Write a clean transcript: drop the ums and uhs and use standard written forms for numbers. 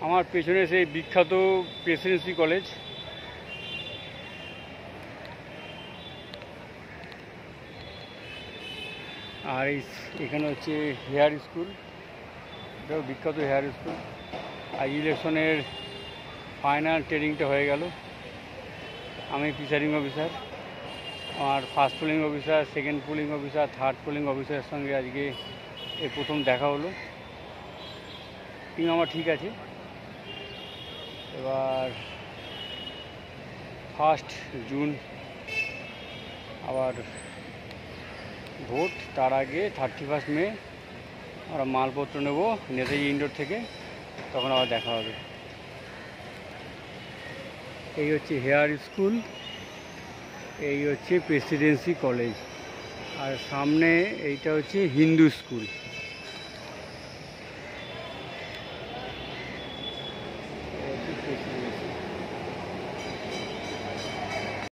আমার পেছনে সেই বিখ্যাত প্রেসিডেন্সি কলেজ। আর এখানে হচ্ছে হেয়ার স্কুল, এটাও বিখ্যাত হেয়ার স্কুল। আর ইলেকশনের ফাইনাল ট্রেনিংটা হয়ে গেল। আমি প্রিসাইডিং অফিসার, আমার first polling officer, second polling officer, third polling অফিসারের সঙ্গে আজকে এই প্রথম দেখা হলো। টিম আমার ঠিক আছে। এবার 1 জুন আবার ভোট, তার আগে 31 মে আমরা মালপত্র নেব নেতাজি ইন্ডোর থেকে, তখন আবার দেখা হবে। এই হচ্ছে হেয়ার স্কুল, এই হচ্ছে প্রেসিডেন্সি কলেজ, আর সামনে এইটা হচ্ছে হিন্দু স্কুল।